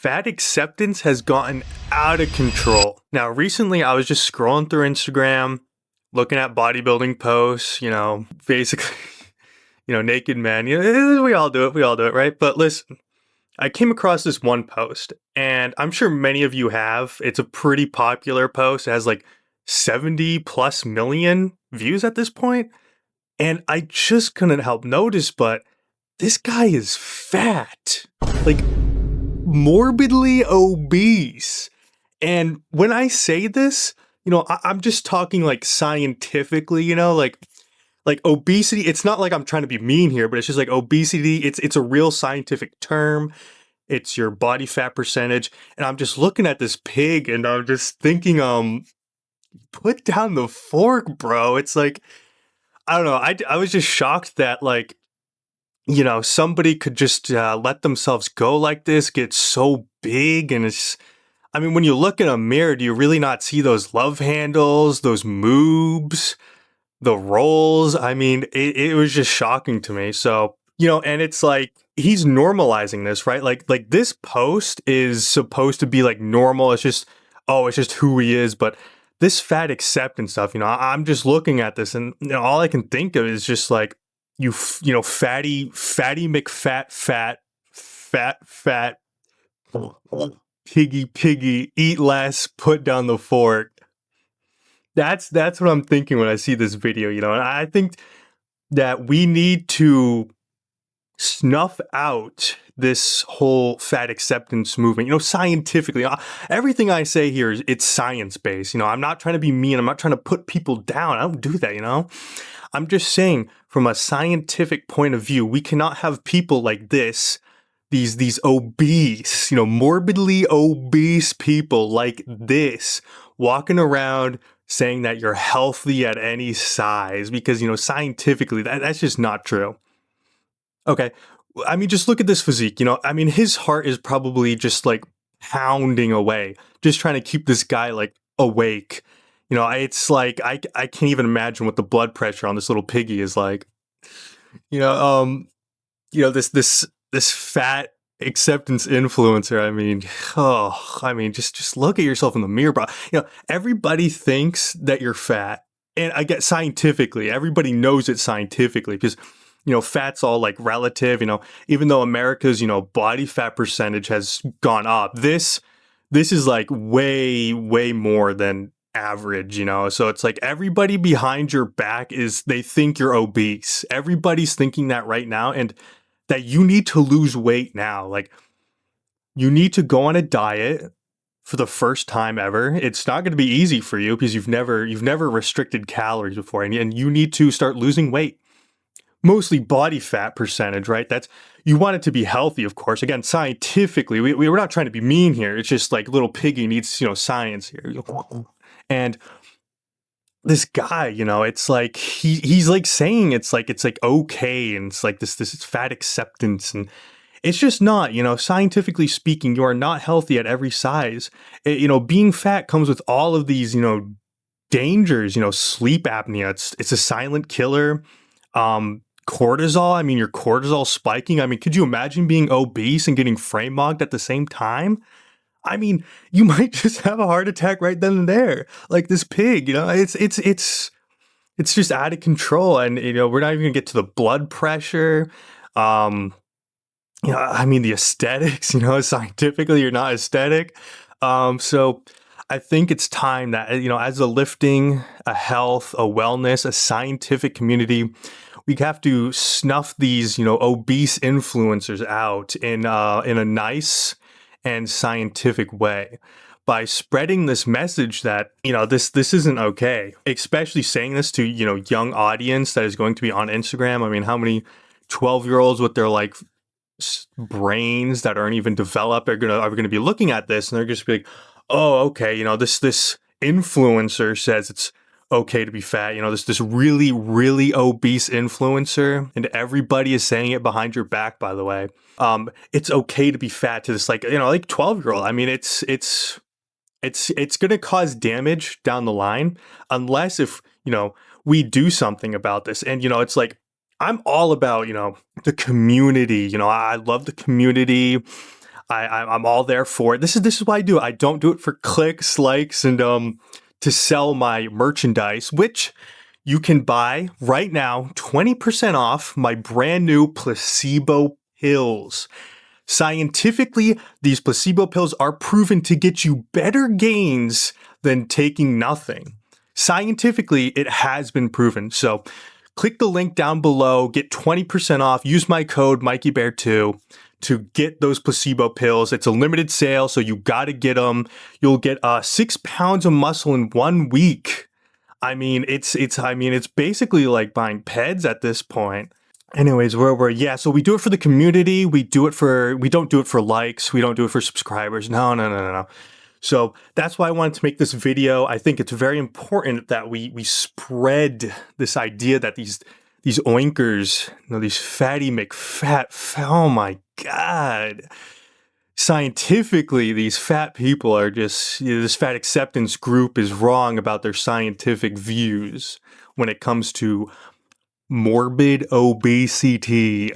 Fat acceptance has gotten out of control. Now, recently I was just scrolling through Instagram, looking at bodybuilding posts, basically, naked men. We all do it, right? But listen, I came across this one post, and I'm sure many of you have. It's a pretty popular post. It has like 70 plus million views at this point. And I just couldn't help notice, but this guy is fat. Like, morbidly obese. And when I say this, I'm just talking like scientifically, like obesity. It's not like I'm trying to be mean here, but it's just like obesity. It's a real scientific term. It's your body fat percentage. And I'm just looking at this pig and I'm just thinking, put down the fork, bro. It's like, I don't know. I was just shocked that like, somebody could just let themselves go like this, get so big. And when you look in a mirror, do you really not see those love handles, those moobs, the rolls? It was just shocking to me. So, and it's like, he's normalizing this, right? Like this post is supposed to be like normal. It's just who he is. But this fat acceptance stuff, I'm just looking at this and all I can think of is just like, fatty McFat, fat, piggy, eat less, put down the fork. That's what I'm thinking when I see this video, and I think that we need to snuff out this whole fat acceptance movement, scientifically. Everything I say here it's science-based. I'm not trying to be mean. I'm not trying to put people down. I don't do that, I'm just saying from a scientific point of view, we cannot have people like this, these obese, morbidly obese people like this walking around saying that you're healthy at any size because, scientifically, that's just not true. Okay. Just look at this physique, his heart is probably just like pounding away, just trying to keep this guy like awake. It's like I can't even imagine what the blood pressure on this little piggy is like. This fat acceptance influencer. Just look at yourself in the mirror, bro. Everybody thinks that you're fat, and I get scientifically, everybody knows it scientifically because fat's all like relative. Even though America's body fat percentage has gone up, this is like way more than average, so it's like everybody behind your back they think you're obese. Everybody's thinking that right now, and that you need to lose weight now. Like, you need to go on a diet for the first time ever. It's not going to be easy for you because you've never restricted calories before, and you need to start losing weight. Mostly body fat percentage, right? You want it to be healthy, of course. Again, scientifically, we're not trying to be mean here. It's just like little piggy needs, science here. And this guy, it's like he's like saying it's like okay, and it's like this fat acceptance, and it's just not, scientifically speaking, you are not healthy at every size. Being fat comes with all of these, dangers, sleep apnea. It's a silent killer. Cortisol, your cortisol spiking. Could you imagine being obese and getting frame mogged at the same time? You might just have a heart attack right then and there, like this pig. It's just out of control, and we're not even gonna get to the blood pressure. The aesthetics. Scientifically, you're not aesthetic. So I think it's time that as a lifting, a health, a wellness, a scientific community, we have to snuff these obese influencers out in a nice and scientific way by spreading this message that this isn't okay, especially saying this to young audience that is going to be on Instagram. How many 12-year-olds with their like brains that aren't even developed are gonna be looking at this, and they're just be like, oh, okay, this influencer says it's okay to be fat, this really obese influencer, and everybody is saying it behind your back, by the way. It's okay to be fat to this like 12-year-old. It's going to cause damage down the line unless if we do something about this. And it's like, I'm all about the community. I love the community. I'm all there for it. This is why I do it. I don't do it for clicks, likes, and to sell my merchandise, which you can buy right now, 20% off my brand new placebo pills. Scientifically, these placebo pills are proven to get you better gains than taking nothing. Scientifically, it has been proven. So click the link down below, get 20% off, use my code MikeyBear2 to get those placebo pills. It's a limited sale, so you gotta get them. You'll get 6 pounds of muscle in 1 week. I mean, it's basically like buying peds at this point. Anyways, yeah, so we do it for the community. We don't do it for likes. We don't do it for subscribers. No. So that's why I wanted to make this video. I think it's very important that we spread this idea that these oinkers, these fatty McFat, oh my God. Scientifically, these fat people are just, this fat acceptance group is wrong about their scientific views when it comes to morbid obesity.